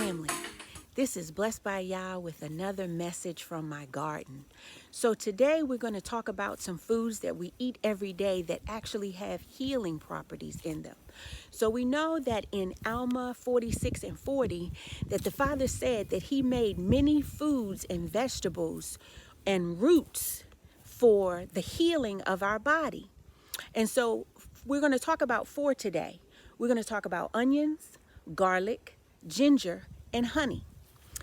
family. This is Blessed by Yah with another message from my garden. So today we're going to talk about some foods that we eat every day that actually have healing properties in them. So we know that in Alma 46 and 40 that the Father said that he made many foods and vegetables and roots for the healing of our body. And so we're going to talk about four today. We're going to talk about onions, garlic, ginger, and honey.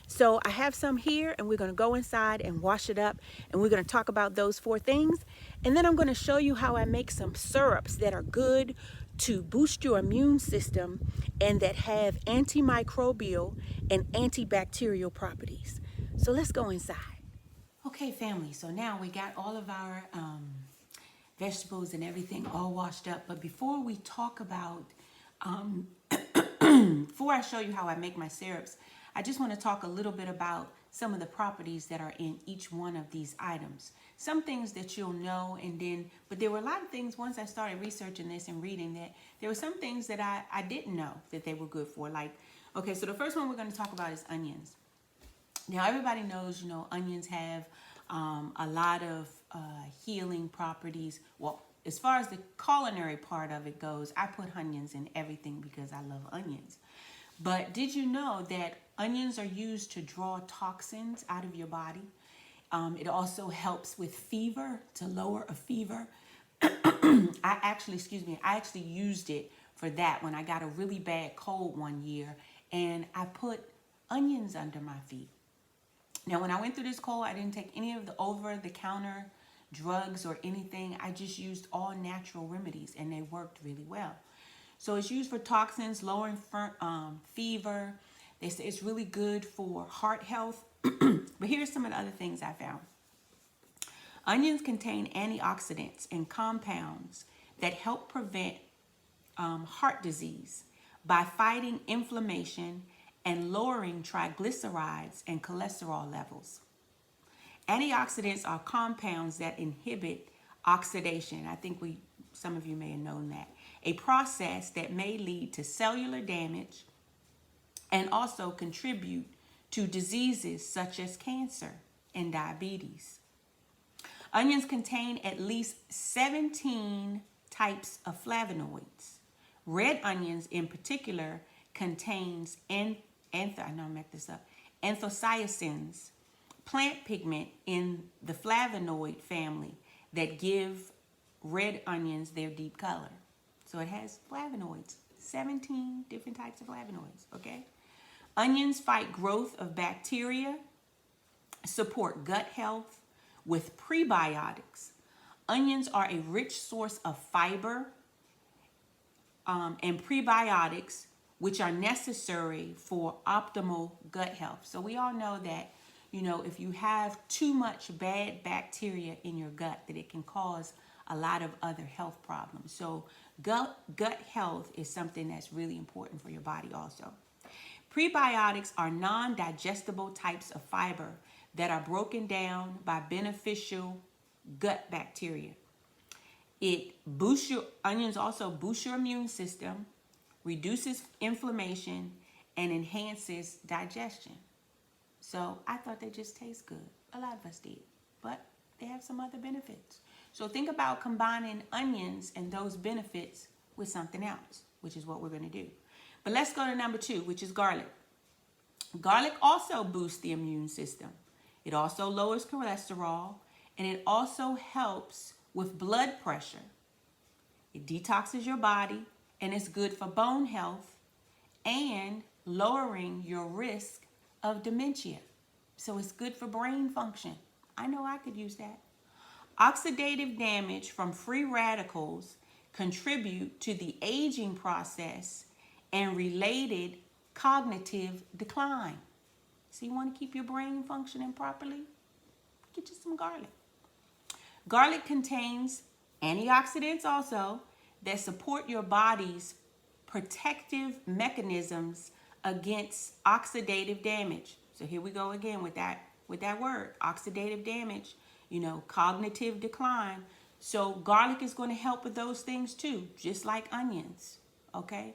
So I have some here and we're going to go inside and wash it up and we're going to talk about those four things. And then I'm going to show you how I make some syrups that are good to boost your immune system and that have antimicrobial and antibacterial properties. So let's go inside. Okay, family, so now we got all of our vegetables and everything all washed up. But before we talk about, before I show you how I make my syrups, I just want to talk a little bit about some of the properties that are in each one of these items. Some things that you'll know, but there were a lot of things once I started researching this and reading that there were some things that I didn't know that they were good for. Like, okay, so the first one we're going to talk about is onions. Now, everybody knows, onions have a lot of healing properties. Well, as far as the culinary part of it goes, I put onions in everything because I love onions. But did you know that onions are used to draw toxins out of your body? It also helps with fever, to lower a fever. I actually used it for that when I got a really bad cold one year, and I put onions under my feet. Now, when I went through this cold, I didn't take any of the over-the-counter drugs or anything. I just used all natural remedies, and they worked really well. So it's used for toxins, lowering fever. They say it's really good for heart health. But here's some of the other things I found. Onions contain antioxidants and compounds that help prevent heart disease by fighting inflammation and lowering triglycerides and cholesterol levels. Antioxidants are compounds that inhibit oxidation. I think some of you may have known that. A process that may lead to cellular damage and also contribute to diseases such as cancer and diabetes. Onions contain at least 17 types of flavonoids. Red onions in particular contains anthocyanins, plant pigment in the flavonoid family that give red onions their deep color. So it has flavonoids, 17 different types of flavonoids, okay? Onions fight growth of bacteria, support gut health with prebiotics. Onions are a rich source of fiber and prebiotics, which are necessary for optimal gut health. So we all know that, if you have too much bad bacteria in your gut, that it can cause a lot of other health problems. So gut health is something that's really important for your body also. Prebiotics are non-digestible types of fiber that are broken down by beneficial gut bacteria. Onions also boost your immune system, reduces inflammation, and enhances digestion. So I thought they just taste good. A lot of us did, but they have some other benefits. So think about combining onions and those benefits with something else, which is what we're going to do. But let's go to number 2, which is garlic. Garlic also boosts the immune system. It also lowers cholesterol, and it also helps with blood pressure. It detoxes your body, and it's good for bone health and lowering your risk of dementia. So it's good for brain function. I know I could use that. Oxidative damage from free radicals contribute to the aging process and related cognitive decline. So you want to keep your brain functioning properly? Get you some garlic. Garlic contains antioxidants also that support your body's protective mechanisms against oxidative damage. So here we go again with that word, oxidative damage, cognitive decline. So garlic is going to help with those things too, just like onions, okay?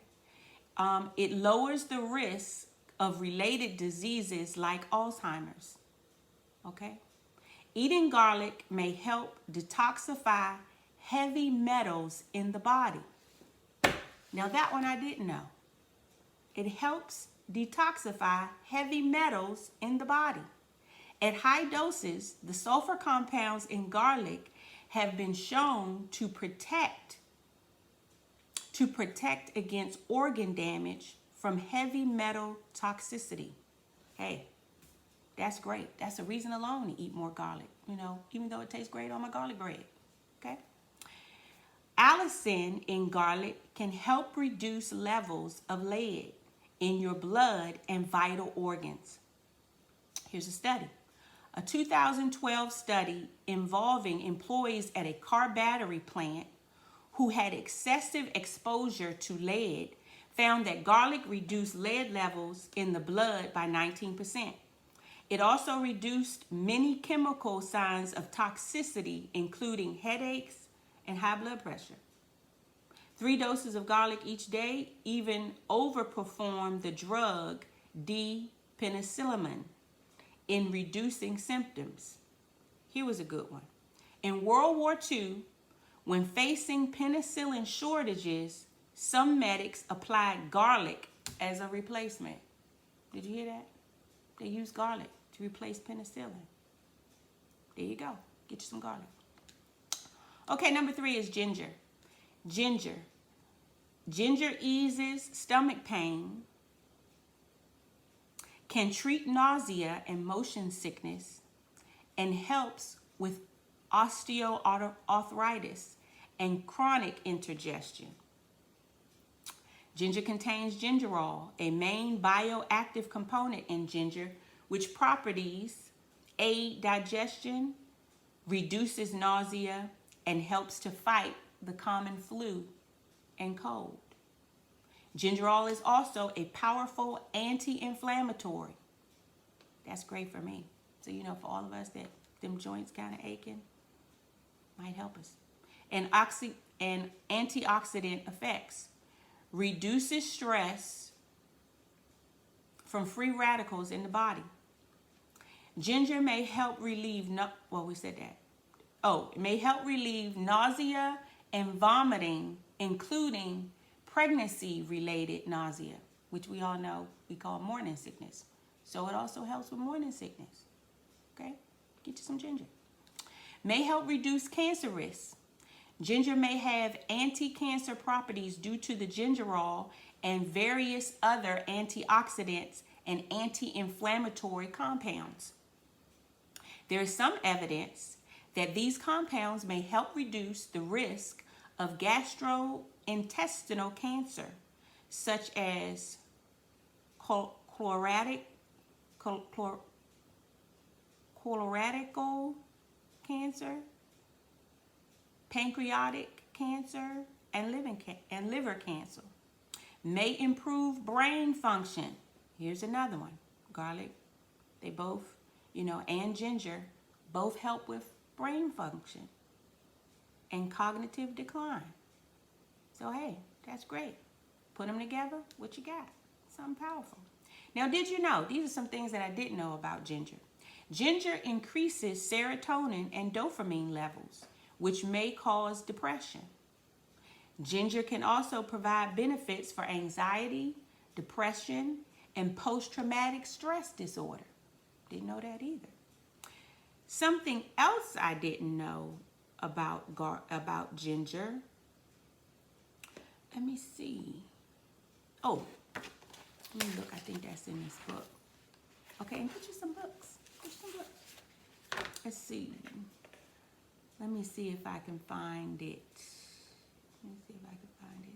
It lowers the risk of related diseases like Alzheimer's. Okay? Eating garlic may help detoxify heavy metals in the body. Now that one I didn't know. It helps detoxify heavy metals in the body. At high doses, the sulfur compounds in garlic have been shown to protect against organ damage from heavy metal toxicity. Hey, that's great. That's a reason alone to eat more garlic, even though it tastes great on my garlic bread. Okay? Allicin in garlic can help reduce levels of lead in your blood and vital organs. Here's a study. A 2012 study involving employees at a car battery plant who had excessive exposure to lead found that garlic reduced lead levels in the blood by 19%. It also reduced many chemical signs of toxicity, including headaches and high blood pressure. 3 doses of garlic each day even overperformed the drug D-penicillamine in reducing symptoms. Here was a good one. In World War II, when facing penicillin shortages, some medics applied garlic as a replacement. Did you hear that? They used garlic to replace penicillin. There you go. Get you some garlic. Okay, number 3 is ginger. Ginger eases stomach pain, can treat nausea and motion sickness, and helps with osteoarthritis and chronic indigestion. Ginger contains gingerol, a main bioactive component in ginger, which properties aid digestion, reduces nausea, and helps to fight the common flu and cold. Gingerol is also a powerful anti-inflammatory. That's great for me. So, for all of us that them joints kind of aching, might help us. And antioxidant effects. Reduces stress from free radicals in the body. Ginger may help relieve, it may help relieve nausea and vomiting, including pregnancy-related nausea, which we all know we call morning sickness. So it also helps with morning sickness. Okay? Get you some ginger. May help reduce cancer risks. Ginger may have anti-cancer properties due to the gingerol and various other antioxidants and anti-inflammatory compounds. There is some evidence that these compounds may help reduce the risk of gastrointestinal cancer, such as colorectal cancer, pancreatic cancer, and liver cancer. May improve brain function. Here's another one. Garlic, they both, and ginger both help with brain function and cognitive decline. So, hey, that's great. Put them together, what you got? Something powerful. Now, did you know, these are some things that I didn't know about ginger. Ginger increases serotonin and dopamine levels, which may cause depression. Ginger can also provide benefits for anxiety, depression, and post-traumatic stress disorder. Didn't know that either. Something else I didn't know about ginger. Let me see. Oh, let me look. I think that's in this book. Okay, and get you some books. Get you some books. Let's see. Let me see if I can find it. Let me see if I can find it.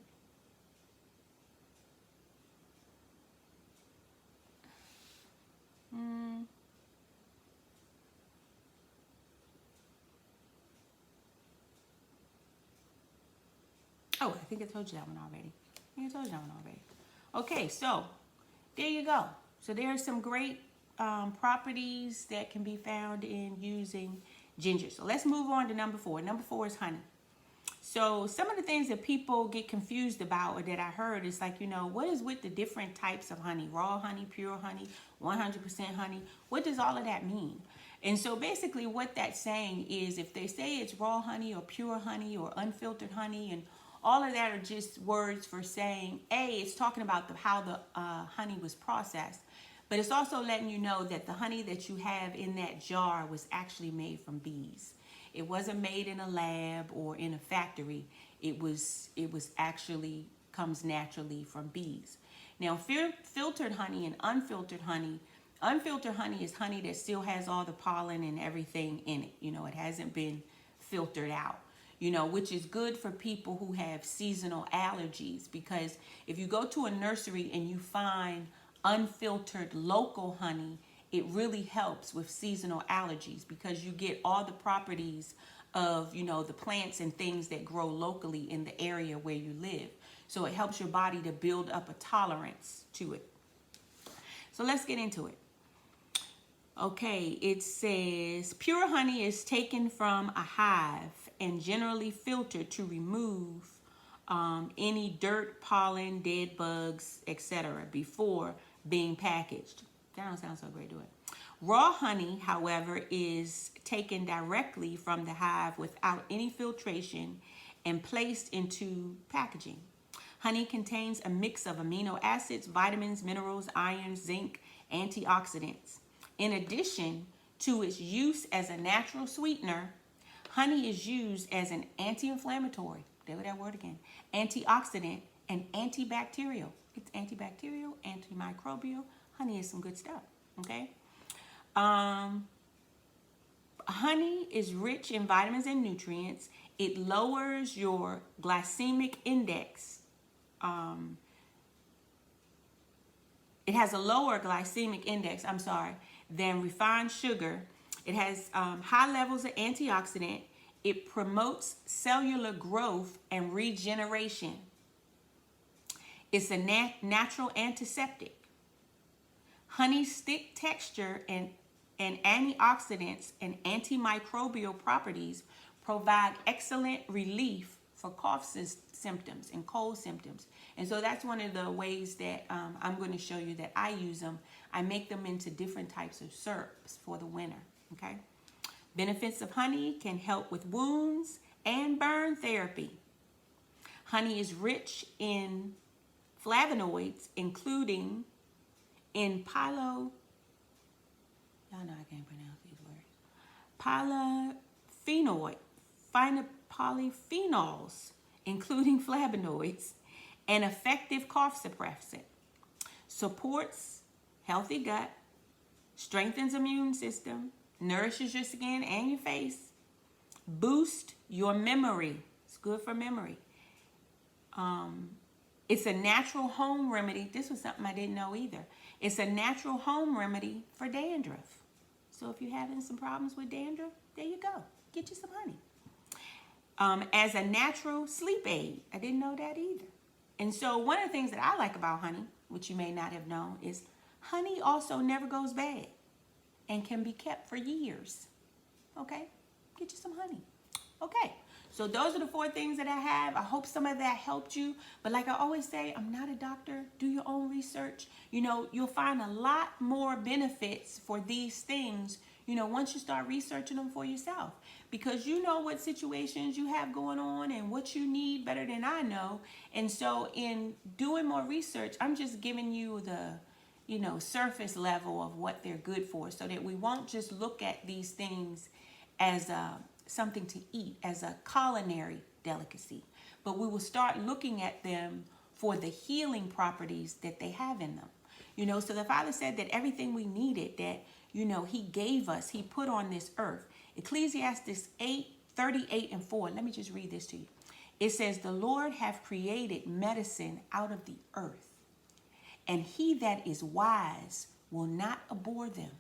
Oh, I think I told you that one already. Okay, so there you go. So there are some great properties that can be found in using ginger. So let's move on to number 4. Number 4 is honey. So some of the things that people get confused about or that I heard is like, what is with the different types of honey? Raw honey, pure honey, 100% honey. What does all of that mean? And so basically what that's saying is if they say it's raw honey or pure honey or unfiltered honey, and all of that are just words for saying, it's talking about how the honey was processed. But it's also letting you know that the honey that you have in that jar was actually made from bees. It wasn't made in a lab or in a factory. It was actually comes naturally from bees. Now, filtered honey and unfiltered honey. Unfiltered honey is honey that still has all the pollen and everything in it. It hasn't been filtered out. Which is good for people who have seasonal allergies, because if you go to a nursery and you find unfiltered local honey, it really helps with seasonal allergies because you get all the properties of, the plants and things that grow locally in the area where you live. So it helps your body to build up a tolerance to it. So let's get into it. Okay, it says pure honey is taken from a hive and generally filtered to remove any dirt, pollen, dead bugs, etc. before being packaged. That don't sound so great, do it? Raw honey, however, is taken directly from the hive without any filtration and placed into packaging. Honey contains a mix of amino acids, vitamins, minerals, iron, zinc, antioxidants. In addition to its use as a natural sweetener, honey is used as an anti-inflammatory, there go that word again, antioxidant, and antibacterial. It's antibacterial, antimicrobial. Honey is some good stuff, okay? Honey is rich in vitamins and nutrients. It lowers your glycemic index. It has a lower glycemic index, than refined sugar. It has high levels of antioxidant. It promotes cellular growth and regeneration. It's a natural antiseptic. Honey's thick texture and antioxidants and antimicrobial properties provide excellent relief for cough symptoms and cold symptoms. And so that's one of the ways that I'm going to show you that I use them. I make them into different types of syrups for the winter, okay? Benefits of honey can help with wounds and burn therapy. Honey is rich in flavonoids, including in y'all know I can't pronounce these words. Polyphenols, including flavonoids, an effective cough suppressant, supports healthy gut, strengthens immune system, nourishes your skin and your face, boosts your memory. It's good for memory. It's a natural home remedy. This was something I didn't know either. It's a natural home remedy for dandruff. So if you're having some problems with dandruff, there you go. Get you some honey. As a natural sleep aid. I didn't know that either. And so one of the things that I like about honey, which you may not have known, is honey also never goes bad and can be kept for years. Okay? Get you some honey. Okay. So those are the 4 things that I have. I hope some of that helped you. But like I always say, I'm not a doctor. Do your own research. You'll find a lot more benefits for these things, once you start researching them for yourself. Because you know what situations you have going on and what you need better than I know. And so in doing more research, I'm just giving you the, surface level of what they're good for, so that we won't just look at these things as something to eat, as a culinary delicacy, but we will start looking at them for the healing properties that they have in them. So the Father said that everything we needed, that, he gave us, he put on this earth. Ecclesiastes 8:38-4. Let me just read this to you. It says, the Lord hath created medicine out of the earth, and he that is wise will not abhor them.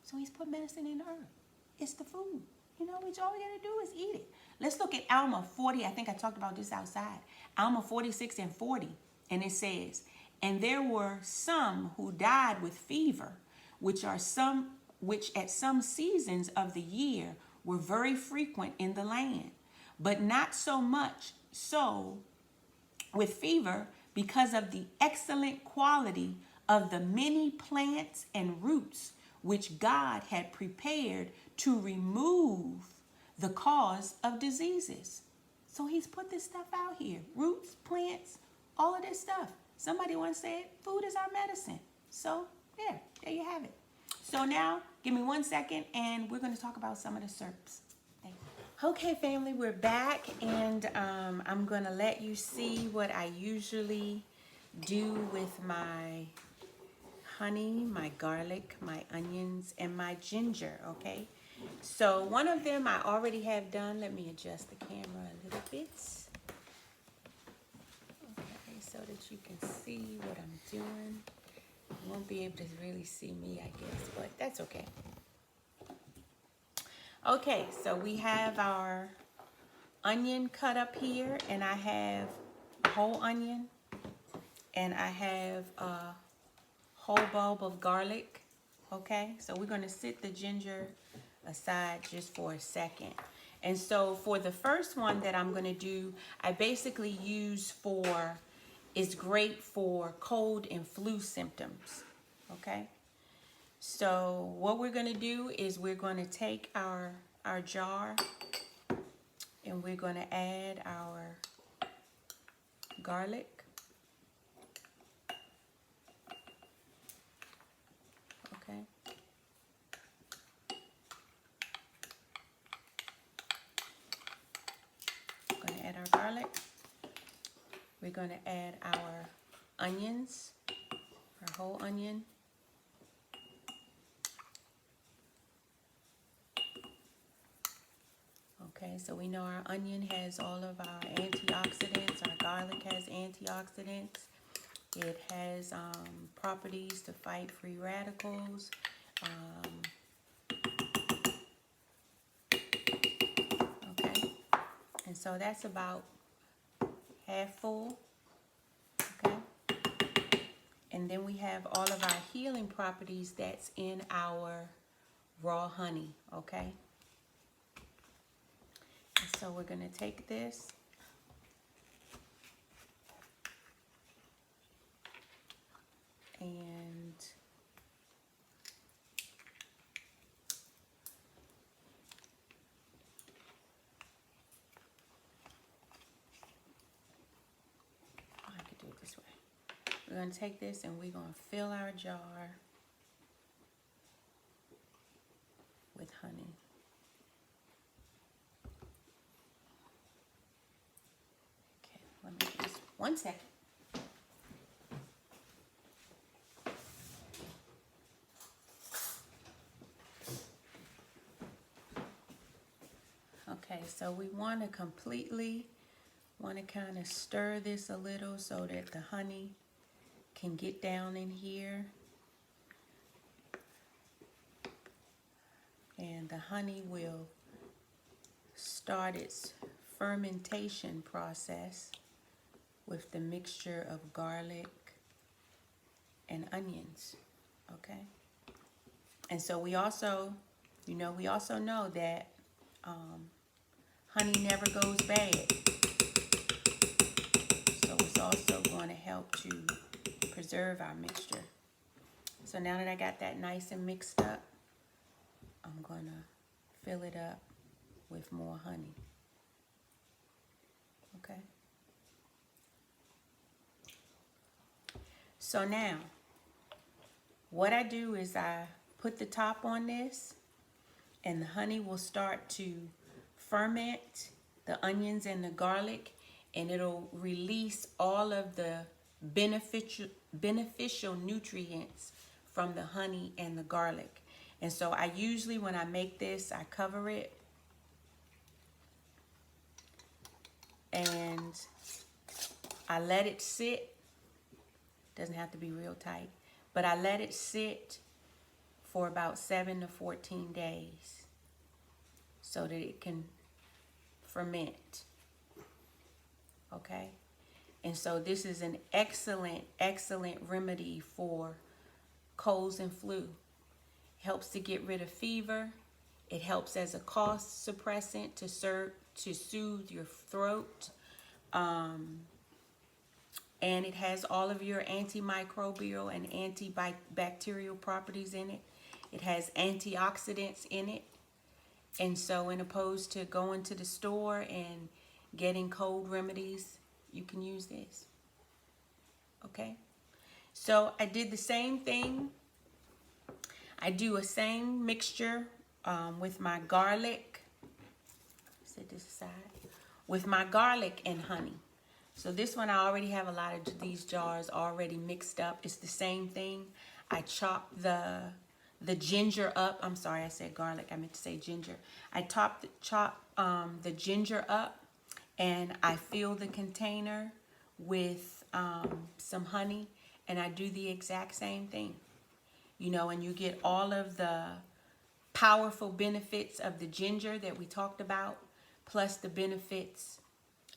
So he's put medicine in the earth. It's the food. Which all we got to do is eat it. Let's look at Alma 40. I think I talked about this outside. Alma 46:40. And it says, and there were some who died with fever, which at some seasons of the year were very frequent in the land. but not so much so with fever because of the excellent quality of the many plants and roots which God had prepared to remove the cause of diseases. So he's put this stuff out here. Roots, plants, all of this stuff. Somebody once said, food is our medicine. So there you have it. So now, give me 1 second and we're going to talk about some of the syrups. Thank you. Okay, family, we're back and I'm going to let you see what I usually do with my honey, my garlic, my onions, and my ginger, okay? So one of them I already have done. Let me adjust the camera a little bit. Okay, so that you can see what I'm doing. You won't be able to really see me, I guess, but that's okay. Okay, so we have our onion cut up here, and I have a whole onion, and I have a whole bulb of garlic, okay? So we're going to sit the ginger aside just for a second. And so for the first one that I'm going to do, I basically use it's great for cold and flu symptoms, okay? So what we're going to do is we're going to take our jar and we're going to add our garlic. Okay. We're going to add our garlic. We're going to add our onions, our whole onion. Okay, so we know our onion has all of our antioxidants. Our garlic has antioxidants. It has properties to fight free radicals. Okay, and so that's about half full. Okay, and then we have all of our healing properties that's in our raw honey. Okay. So we're going to take this and I could do it this way. We're going to take this and we're going to fill our jar with honey. Let me just 1 second. Okay, so we want to kind of stir this a little so that the honey can get down in here. And the honey will start its fermentation process with the mixture of garlic and onions, okay? And so we also know that honey never goes bad. So it's also going to help to preserve our mixture. So now that I got that nice and mixed up, I'm going to fill it up with more honey, okay? So now, what I do is I put the top on this, and the honey will start to ferment the onions and the garlic, and it'll release all of the beneficial nutrients from the honey and the garlic. And so I usually, when I make this, I cover it and I let it sit. Doesn't have to be real tight, but I let it sit for about 7 to 14 days so that it can ferment. Okay? And so this is an excellent remedy for colds and flu. Helps to get rid of fever. It helps as a cough suppressant to soothe your throat. And it has all of your antimicrobial and antibacterial properties in it. It has antioxidants in it. And so in opposed to going to the store and getting cold remedies, you can use this. Okay? So I did the same thing. I do a same mixture with my garlic. Set this aside. With my garlic and honey. So this one, I already have a lot of these jars already mixed up. It's the same thing. I chop the ginger up. I'm sorry, I said garlic. I meant to say ginger. I chop the ginger up, and I fill the container with some honey, and I do the exact same thing. You know, and you get all of the powerful benefits of the ginger that we talked about, plus the benefits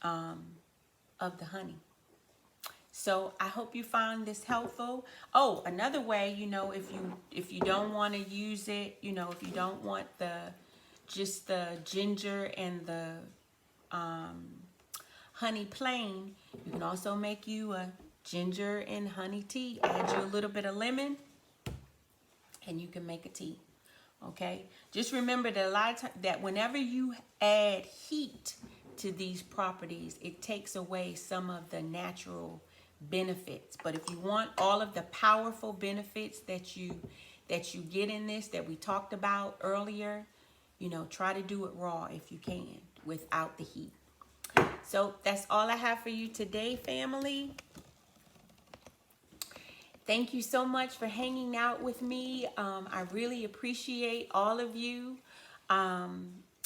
of the honey. So I hope you found this helpful. Oh, another way, you know, if you don't want to use it, you know, if you don't want just the ginger and the honey plain, you can also make you a ginger and honey tea. Add you a little bit of lemon, and you can make a tea. Okay, just remember that a lot of times that whenever you add heat to these properties, it takes away some of the natural benefits. But if you want all of the powerful benefits that you get in this that we talked about earlier, you know, try to do it raw if you can without the heat. So that's all I have for you today, family. Thank you so much for hanging out with me. I really appreciate all of you.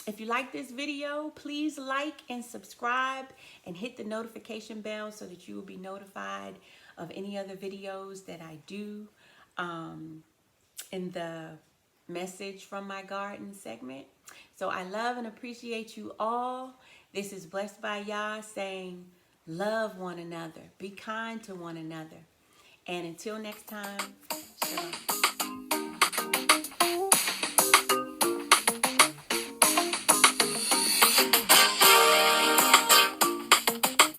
If you like this video, please like and subscribe and hit the notification bell so that you will be notified of any other videos that I do in the message from my garden segment. So I love and appreciate you all. This is Blessed by Yah saying, love one another, be kind to one another. And until next time, shalom.